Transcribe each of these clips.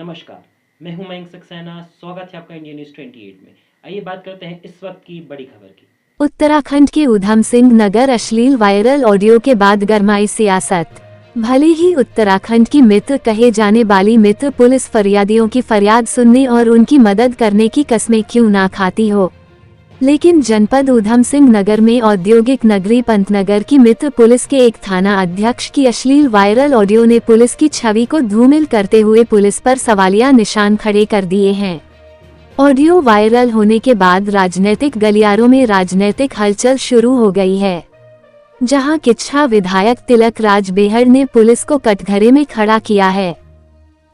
नमस्कार, मैं हूं मयंक सक्सेना। स्वागत है आपका इंडिया न्यूज़ 28 में। आइए बात करते हैं इस वक्त की बड़ी खबर की। उत्तराखंड के ऊधम सिंह नगर अश्लील वायरल ऑडियो के बाद गरमाई सियासत। भले ही उत्तराखंड की मित्र कहे जाने वाली मित्र पुलिस फरियादियों की फरियाद सुनने और उनकी मदद करने की कस्में क्यों ना खाती हो, लेकिन जनपद ऊधम सिंह नगर में औद्योगिक नगरी पंतनगर की मित्र पुलिस के एक थाना अध्यक्ष की अश्लील वायरल ऑडियो ने पुलिस की छवि को धूमिल करते हुए पुलिस पर सवालिया निशान खड़े कर दिए हैं। ऑडियो वायरल होने के बाद राजनीतिक गलियारों में राजनीतिक हलचल शुरू हो गई है, जहां किच्छा विधायक तिलक राज बेहड़ ने पुलिस को कटघरे में खड़ा किया है,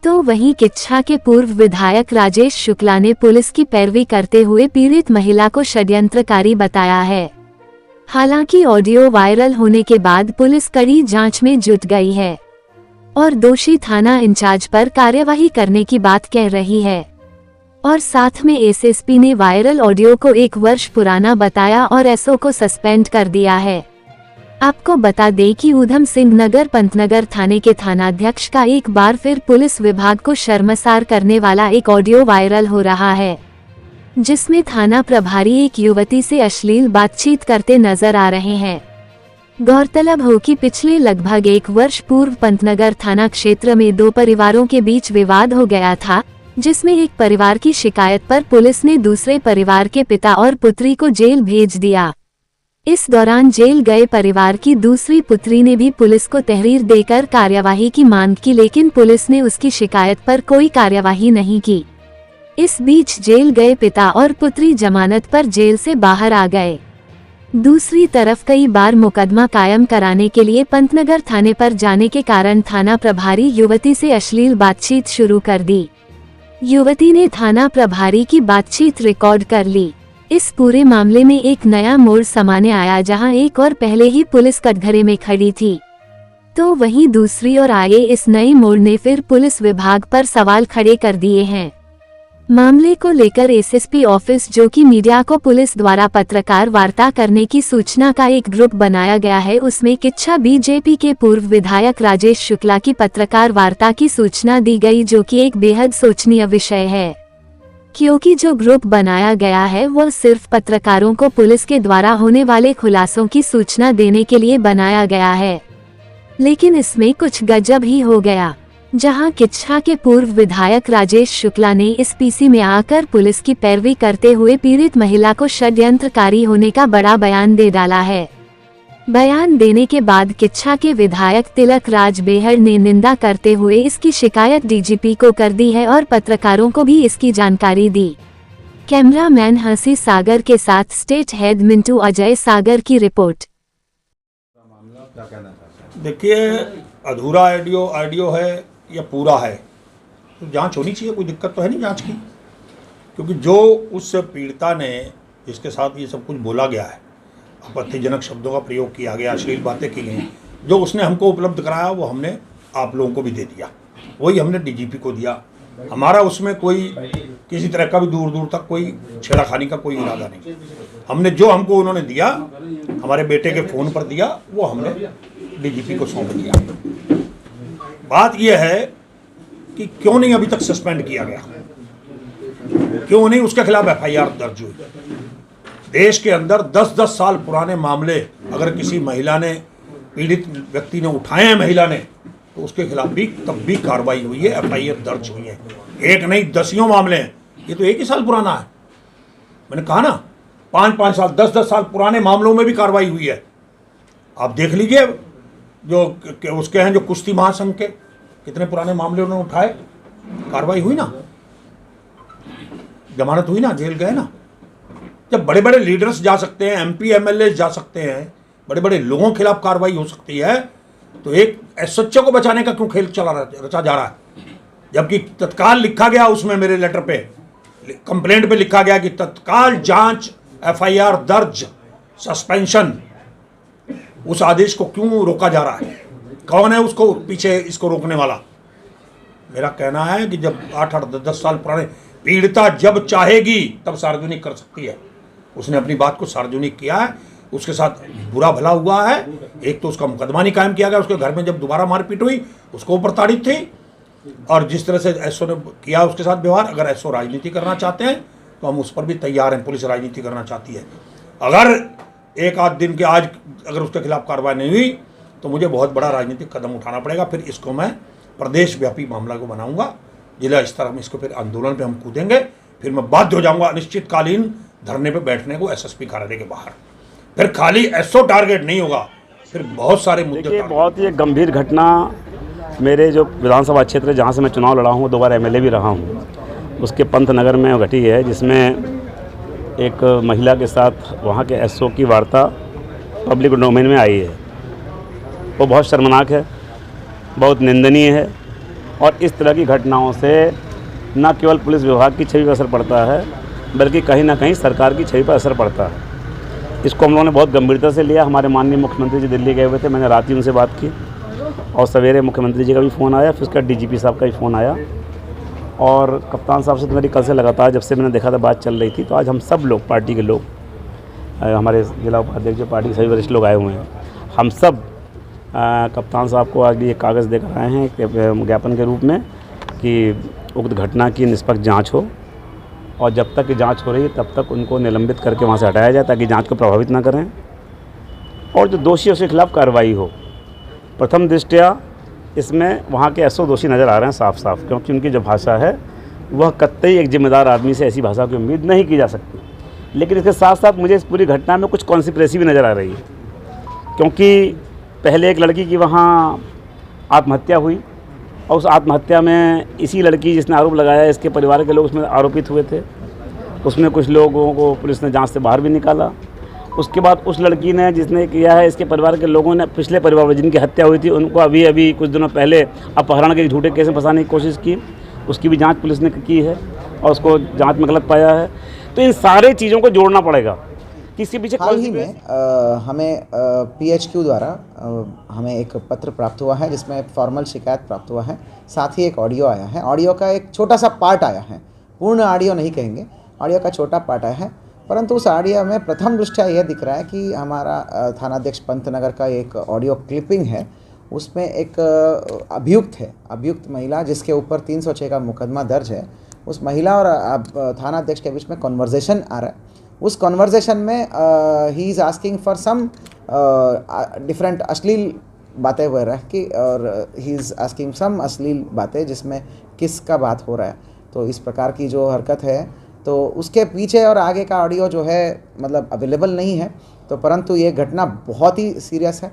तो वहीं किच्छा के पूर्व विधायक राजेश शुक्ला ने पुलिस की पैरवी करते हुए पीड़ित महिला को षड्यंत्रकारी बताया है। हालांकि ऑडियो वायरल होने के बाद पुलिस कड़ी जांच में जुट गई है और दोषी थाना इंचार्ज पर कार्यवाही करने की बात कह रही है, और साथ में एसएसपी ने वायरल ऑडियो को 1 वर्ष पुराना बताया और एसओ को सस्पेंड कर दिया है। आपको बता दें कि ऊधम सिंह नगर पंतनगर थाने के थानाध्यक्ष का एक बार फिर पुलिस विभाग को शर्मसार करने वाला एक ऑडियो वायरल हो रहा है, जिसमें थाना प्रभारी एक युवती से अश्लील बातचीत करते नजर आ रहे हैं। गौरतलब हो कि पिछले लगभग 1 वर्ष पूर्व पंतनगर थाना क्षेत्र में 2 परिवारों के बीच विवाद हो गया था, जिसमें एक परिवार की शिकायत पर पुलिस ने दूसरे परिवार के पिता और पुत्री को जेल भेज दिया। इस दौरान जेल गए परिवार की दूसरी पुत्री ने भी पुलिस को तहरीर देकर कार्यवाही की मांग की, लेकिन पुलिस ने उसकी शिकायत पर कोई कार्यवाही नहीं की। इस बीच जेल गए पिता और पुत्री जमानत पर जेल से बाहर आ गए। दूसरी तरफ कई बार मुकदमा कायम कराने के लिए पंतनगर थाने पर जाने के कारण थाना प्रभारी युवती से अश्लील बातचीत शुरू कर दी। युवती ने थाना प्रभारी की बातचीत रिकॉर्ड कर ली। इस पूरे मामले में एक नया मोड़ सामने आया, जहां एक और पहले ही पुलिस कटघरे में खड़ी थी, तो वहीं दूसरी ओर आए इस नए मोड़ ने फिर पुलिस विभाग पर सवाल खड़े कर दिए हैं। मामले को लेकर एसएसपी ऑफिस, जो कि मीडिया को पुलिस द्वारा पत्रकार वार्ता करने की सूचना का एक ग्रुप बनाया गया है, उसमें किच्छा बीजेपी के पूर्व विधायक राजेश शुक्ला की पत्रकार वार्ता की सूचना दी गई, जो कि एक बेहद सोचनीय विषय है, क्योंकि जो ग्रुप बनाया गया है वह सिर्फ पत्रकारों को पुलिस के द्वारा होने वाले खुलासों की सूचना देने के लिए बनाया गया है। लेकिन इसमें कुछ गजब ही हो गया, जहां किच्छा के पूर्व विधायक राजेश शुक्ला ने इस पीसी में आकर पुलिस की पैरवी करते हुए पीड़ित महिला को षड्यंत्रकारी होने का बड़ा बयान दे डाला है। बयान देने के बाद किच्छा के विधायक तिलक राज बेहड़ ने निंदा करते हुए इसकी शिकायत डीजीपी को कर दी है और पत्रकारों को भी इसकी जानकारी दी। कैमरामैन हंसी सागर के साथ स्टेट हेड मिंटू अजय सागर की रिपोर्ट। देखिए, अधूरा ऑडियो है या पूरा है तो जांच होनी चाहिए। कोई दिक्कत तो है नहीं जांच की, क्योंकि जो उस पीड़िता ने जिसके साथ ये सब कुछ बोला गया है, आपत्तिजनक शब्दों का प्रयोग किया गया, अश्लील बातें की गई, जो उसने हमको उपलब्ध कराया वो हमने आप लोगों को भी दे दिया, वही हमने डीजीपी को दिया। हमारा उसमें कोई किसी तरह का भी दूर दूर तक कोई छेड़खानी का कोई इरादा नहीं। हमने जो हमको उन्होंने दिया, हमारे बेटे के फ़ोन पर दिया, वो हमने डीजीपी को सौंप दिया। बात यह है कि क्यों नहीं अभी तक सस्पेंड किया गया, क्यों नहीं उसके खिलाफ एफआईआर दर्ज हुई। देश के अंदर 10-10 साल पुराने मामले अगर किसी महिला ने, पीड़ित व्यक्ति ने उठाए हैं महिला ने, तो उसके खिलाफ भी तब भी कार्रवाई हुई है, एफआईआर दर्ज हुई है। एक नहीं, 10 मामले हैं। ये तो 1 ही साल पुराना है। मैंने कहा ना, 5-5 साल, 10-10 साल पुराने मामलों में भी कार्रवाई हुई है। आप देख लीजिए, जो उसके हैं, जो कुश्ती महासंघ के कितने पुराने मामले उन्होंने उठाए, कार्रवाई हुई ना, जमानत हुई ना, जेल गए ना। जब बड़े बड़े लीडर्स जा सकते हैं, एमपी एमएलए जा सकते हैं, बड़े बड़े लोगों के खिलाफ कार्रवाई हो सकती है, तो एक एसएचओ को बचाने का क्यों खेल रचा जा रहा है। जबकि तत्काल लिखा गया उसमें, मेरे लेटर पे, कंप्लेंट पे लिखा गया कि तत्काल जांच, एफआईआर दर्ज, सस्पेंशन। उस आदेश को क्यों रोका जा रहा है? कौन है उसको पीछे इसको रोकने वाला? मेरा कहना है कि जब 8-10 साल पुराने, पीड़िता जब चाहेगी तब सार्वजनिक कर सकती है। उसने अपनी बात को सार्वजनिक किया है, उसके साथ बुरा भला हुआ है। एक तो उसका मुकदमा नहीं कायम किया गया, उसके घर में जब दोबारा मारपीट हुई उसको ऊपर ताड़ित थी, और जिस तरह से एसओ ने किया उसके साथ व्यवहार, अगर एसओ राजनीति करना चाहते हैं तो हम उस पर भी तैयार हैं। पुलिस राजनीति करना चाहती है, अगर एक आध दिन के आज अगर उसके खिलाफ कार्रवाई नहीं हुई तो मुझे बहुत बड़ा राजनीतिक कदम उठाना पड़ेगा। फिर इसको मैं प्रदेश व्यापी मामला को बनाऊंगा, जिला स्तर हम इसको फिर आंदोलन पे हम कूदेंगे। फिर मैं बाध्य हो जाऊंगा अनिश्चितकालीन धरने पे बैठने को एसएसपी कार्यालय के बाहर। फिर खाली एसओ टारगेट नहीं होगा, फिर बहुत सारे मुद्दे। देखिए, बहुत ही गंभीर घटना मेरे जो विधानसभा क्षेत्र जहाँ से मैं चुनाव लड़ा हूँ, 2 बार एमएलए भी रहा हूँ, उसके पंतनगर में घटी है, जिसमें एक महिला के साथ वहाँ के एसओ की वार्ता पब्लिक डोमेन में आई है। वो बहुत शर्मनाक है, बहुत निंदनीय है, और इस तरह की घटनाओं से न केवल पुलिस विभाग की छवि पर असर पड़ता है, बल्कि कहीं ना कहीं सरकार की छवि पर असर पड़ता है। इसको हम लोगों ने बहुत गंभीरता से लिया। हमारे माननीय मुख्यमंत्री जी दिल्ली गए हुए थे, मैंने रात ही उनसे बात की, और सवेरे मुख्यमंत्री जी का भी फ़ोन आया, फिर उसका डीजीपी साहब का भी फ़ोन आया, और कप्तान साहब से तो मेरी कल से लगातार जब से मैंने देखा था बात चल रही थी। तो आज हम सब लोग, पार्टी के लोग, हमारे जिला उपाध्यक्ष जो पार्टी के सभी वरिष्ठ लोग आए हुए हैं, हम सब कप्तान साहब को आज ये कागज़ देकर आए हैं ज्ञापन के रूप में कि उक्त घटना की निष्पक्ष जाँच हो, और जब तक जांच हो रही है तब तक उनको निलंबित करके वहां से हटाया जाए, ताकि जांच को प्रभावित ना करें, और जो दोषी है उसके खिलाफ कार्रवाई हो। प्रथम दृष्टया इसमें वहां के एसओ दोषी नज़र आ रहे हैं साफ साफ, क्योंकि उनकी जो भाषा है वह कतई एक जिम्मेदार आदमी से ऐसी भाषा की उम्मीद नहीं की जा सकती। लेकिन इसके साथ साथ मुझे इस पूरी घटना में कुछ कॉन्स्पिरेसी भी नज़र आ रही है, क्योंकि पहले एक लड़की की वहाँ आत्महत्या हुई, और उस आत्महत्या में इसी लड़की जिसने आरोप लगाया, इसके परिवार के लोग उसमें आरोपित हुए थे। उसमें कुछ लोगों को पुलिस ने जांच से बाहर भी निकाला। उसके बाद उस लड़की ने जिसने किया है, इसके परिवार के लोगों ने पिछले परिवार में जिनकी हत्या हुई थी उनको अभी कुछ दिनों पहले अपहरण के झूठे केस में फंसाने की कोशिश की, उसकी भी जाँच पुलिस ने की है और उसको जाँच में गलत पाया है। तो इन सारे चीज़ों को जोड़ना पड़ेगा कि इसके पीछे हाल ही में हमें पीएचक्यू द्वारा हमें एक पत्र प्राप्त हुआ है, जिसमें फॉर्मल शिकायत प्राप्त हुआ है। साथ ही एक ऑडियो आया है। ऑडियो का एक छोटा सा पार्ट आया है, पूर्ण ऑडियो नहीं कहेंगे, ऑडियो का छोटा पार्ट आया है। परंतु उस ऑडियो में प्रथम दृष्टया यह दिख रहा है कि हमारा थानाध्यक्ष पंतनगर का एक ऑडियो क्लिपिंग है, उसमें एक अभियुक्त महिला जिसके ऊपर 306 का मुकदमा दर्ज है, उस महिला और थानाध्यक्ष के बीच में कॉन्वर्जेसन आ रहा है। उस कॉन्वर्जेसन में he is asking for some different अश्लील बातें हो रहा है कि, और ही इज़ आस्किंग सम अश्लील बातें जिसमें किस का बात हो रहा है। तो इस प्रकार की जो हरकत है, तो उसके पीछे और आगे का ऑडियो जो है मतलब अवेलेबल नहीं है। तो परंतु ये घटना बहुत ही सीरियस है,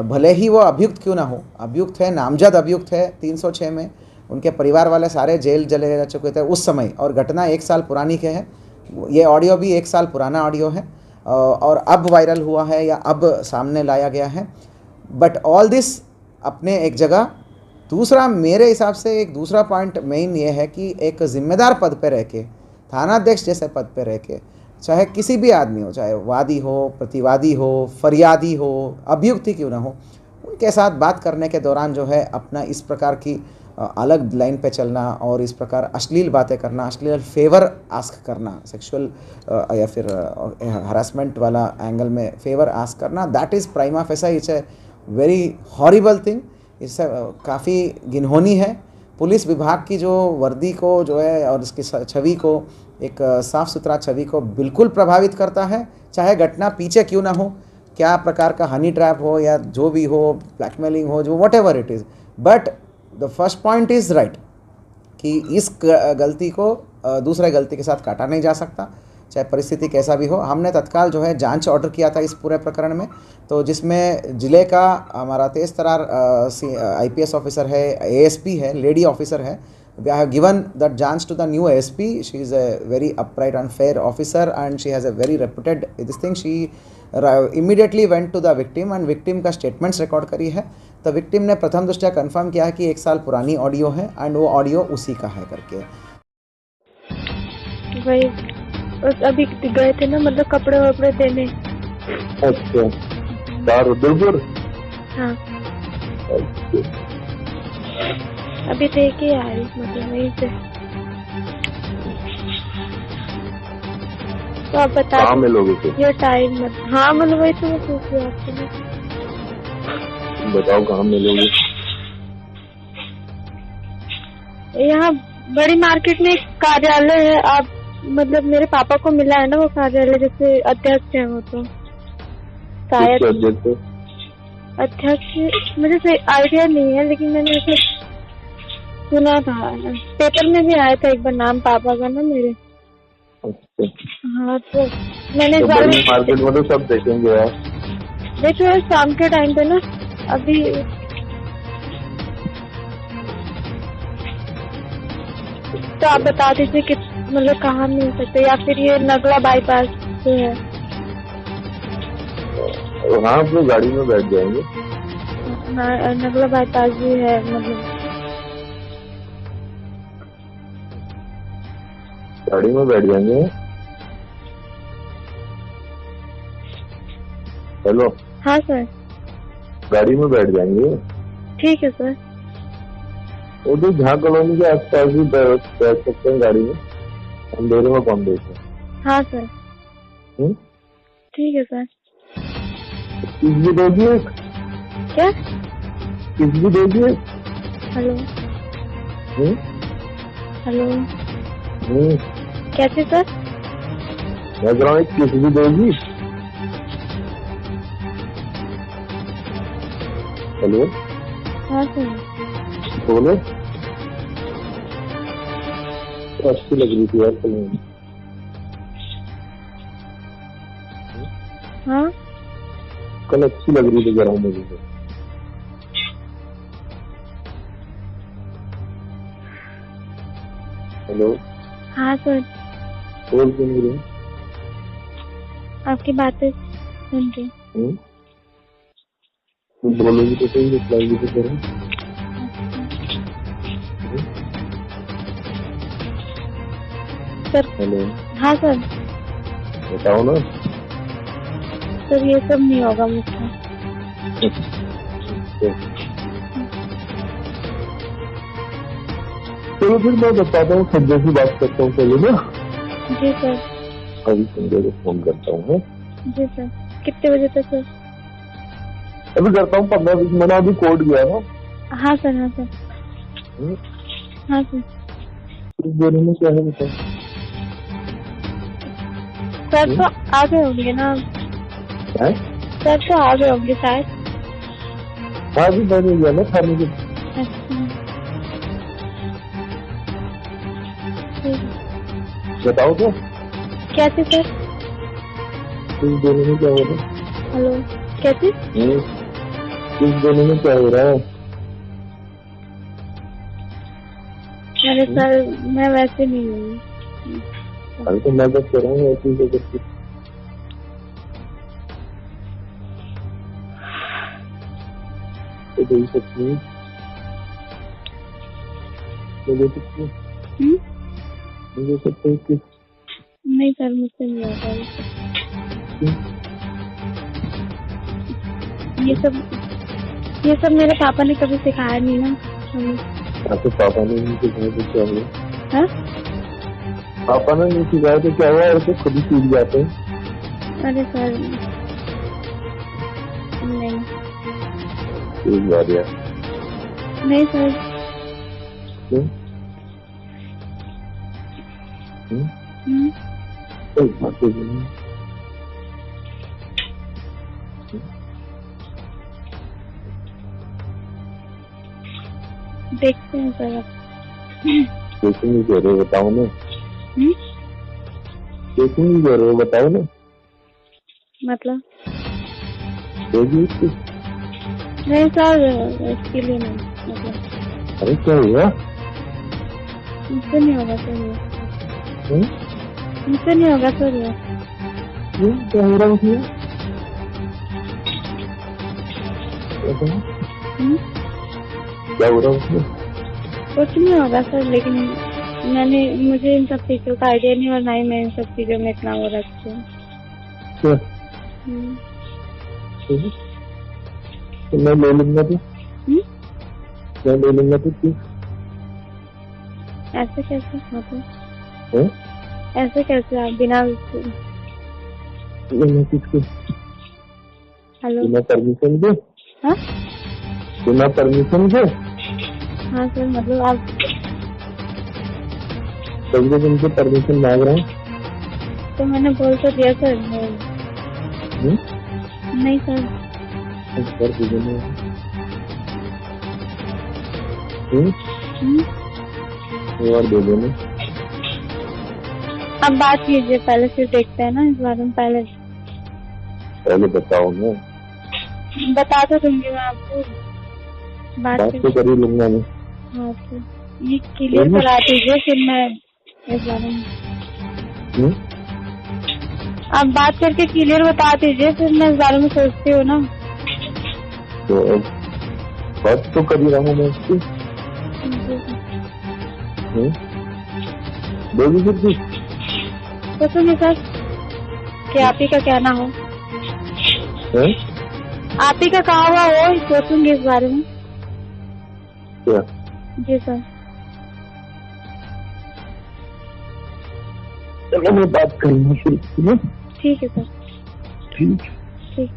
भले ही वो अभियुक्त क्यों ना हो, अभियुक्त है, नामजद अभियुक्त है। 306 में उनके परिवार वाले सारे जेल चले जा चुके थे उस समय, और घटना 1 साल पुरानी के है। ये ऑडियो भी 1 साल पुराना ऑडियो है और अब वायरल हुआ है या अब सामने लाया गया है। बट ऑल दिस अपने एक जगह। दूसरा, मेरे हिसाब से एक दूसरा पॉइंट मेन ये है कि एक जिम्मेदार पद पे रह के, थानाध्यक्ष जैसे पद पे रह के, चाहे किसी भी आदमी हो, चाहे वादी हो, प्रतिवादी हो, फरियादी हो, अभियुक्त ही क्यों ना हो, उनके साथ बात करने के दौरान जो है अपना इस प्रकार की अलग लाइन पे चलना और इस प्रकार अश्लील बातें करना, अश्लील फेवर आस्क करना, सेक्सुअल या फिर हरासमेंट वाला एंगल में फेवर आस्क करना, that is prima facie it's a very horrible thing. इससे काफ़ी घिनौनी है। पुलिस विभाग की जो वर्दी को जो है और इसकी छवि को, एक साफ़ सुथरा छवि को बिल्कुल प्रभावित करता है, चाहे घटना पीछे क्यों ना हो, क्या प्रकार का हनी ट्रैप हो या जो भी हो, ब्लैकमेलिंग हो, जो what ever it is. But the first point is right कि इस गलती को दूसरे गलती के साथ काटा नहीं जा सकता, चाहे परिस्थिति कैसा भी हो। हमने तत्काल जो है जांच ऑर्डर किया था इस पूरे प्रकरण में, तो जिसमें ज़िले का हमारा तेज तरार IPS ऑफिसर है, ASP है, लेडी ऑफिसर है। We have given that chance to the new ASP. She is a very upright and fair officer and she has a very reputed this thing. She immediately went to the victim and victim का statements record करी है। तो victim ने प्रथम दृष्टया confirm किया कि 1 साल पुरानी ऑडियो है एंड वो ऑडियो उसी का है करके। वही अभी गए थे ना, मतलब कपड़े वपड़े देने। अच्छा, दार रुद्रपुर। हाँ, अभी दे के आई, मतलब वहीं से। तो आप बता कहाँ मिलोगे फिर? ये टाइम मत। हाँ, मतलब वही तो मैं पूछ रही हूँ आपसे। बताओ कहाँ मिलोगे? यहाँ बड़ी मार्केट में एक कार्यालय है, आप मतलब मेरे पापा को मिला है ना वो कार्यालय, जैसे अध्यक्ष है वो, तो शायद अध्यक्ष, मुझे सही आइडिया नहीं है, लेकिन मैंने ऐसे सुना था, पेपर में भी आया था एक बार नाम पापा का ना मेरे। हाँ, तो मैंने तो बड़ी मार्केट में तो सब देखेंगे आप। देखो शाम के टाइम पे ना, अभी तो आप बता दीजिए कि मतलब कहाँ मिल सकते, या फिर ये नगला बाईपास जो है। हाँ, अपनी गाड़ी में बैठ जाएंगे। हाँ, नगला बाईपास भी है मतलब। गाड़ी में बैठ जाएंगे। हेलो। हाँ सर। गाड़ी में बैठ जाएंगे। ठीक है सर। वो तो जहाँ कॉलोनी के आसपास भी बैठ सकते हैं गाड़ी में, अंधेरे में कौन देखे। हाँ सर। ठीक है सर। किस भी दोगी? क्या? किस भी दोगी? हेलो। हेलो। कैसे सर? मैं कह रहा हूँ किस भी दोगी? हेलो। हाँ सर। बोलो। तो अच्छी लग रही थी यार फिल्म। हाँ, कल अच्छी लग रही थी, कह रहा हूँ मुझे। हेलो। हाँ सर। बोल क्यों नहीं रही? आपकी बातें सुन रही। बोलोगी तो सही, रिप्लाई भी तो करो। सर। हेलो। हाँ सर। बताओ ना। सर ये सब नहीं होगा मुझसे। चलो फिर मैं बताता हूँ, संजय से बात करता हूँ पहले ना। जी सर। अभी संजय को फोन करता हूँ। जी सर। कितने बजे तक सर? अभी करता हूँ 15-20 मिनट। अभी कोर्ट गया ना। हाँ सर। हाँ सर। हाँ सर। इस देने में क्या है बताओ? सर तो आ गए होंगे ना? है? सर तो आ गए होंगे शायद। हाँ जी, मैंने गया ना थाने के। अच्छा। ठीक है। बताओ तो। कैसे सर? इस देने में क्या हो रहा है? हेलो। कैसे? इस देने में क्या हो रहा है? अरे सर मैं वैसे नहीं हूँ। अरे तो मैं बस कर रहा हूँ ऐसी जगह पे। तो दे सकती हूँ, दे सकती हूँ, दे सकते हो कि नहीं सर, मुझसे नहीं होगा ये सब मेरे पापा ने कभी सिखाया नहीं ना हमें। आपके पापा ने नहीं सिखाया तो क्या हुआ? हाँ? पापा ने नहीं सिखाया तो क्या हुआ? ऐसे खुद ही सीख जाते हैं। अरे सर नहीं। एक बार यार। नहीं सर। एक बात तो नहीं। देखते हैं सर। कैसे नहीं कह रहे हो बताओ ना। कैसे नहीं कह रहे हो बताओ ना। मतलब नहीं सर, इसके लिए नहीं मतलब। अरे क्या हुआ? मुझसे नहीं होगा सर ये। मुझसे नहीं होगा सर ये। क्या हो रहा है? क्या हो रहा है उसमें? कुछ नहीं होगा सर, लेकिन मुझे इन सब चीजों का आइडिया नहीं, और ना ही मैं इन सब चीजों में इतना वो रखती हूँ। तो मैं ले लूंगा तो मैं ले लूंगा तो क्यों? ऐसे कैसे मतलब? ऐसे कैसे आप बिना किसके? हेलो। बिना परमिशन के? हाँ? बिना परमिशन के? हाँ सर, मतलब आप कभी तो तुमसे परमिशन मांग रहा हूँ। तो मैंने बोल तो दिया सर। नहीं सर। कर दीजिए ना। और दे देना। अब बात कीजिए पहले, फिर देखते हैं ना इस बारे में। पहले बताओ ना। बता तो दूंगी मैं आपको। बात तो कर ही लूंगा मैं। हाँ तो ये क्लियर करा दीजिए, फिर मैं इस बारे में आप बात करके क्लियर बता दीजिए, फिर मैं इस बारे में सोचती हूँ ना। तो बात तो कर ही रहा हूँ मैं इसकी। बोलिए फिर भी। सोचूंगी सर कि आप ही का कहना हो। आप ही का कहा हुआ हो, सोचूंगी इस बारे में। क्या? जी सर। चलो मैं बात करूंगी फिर। ठीक है सर। ठीक। ठीक।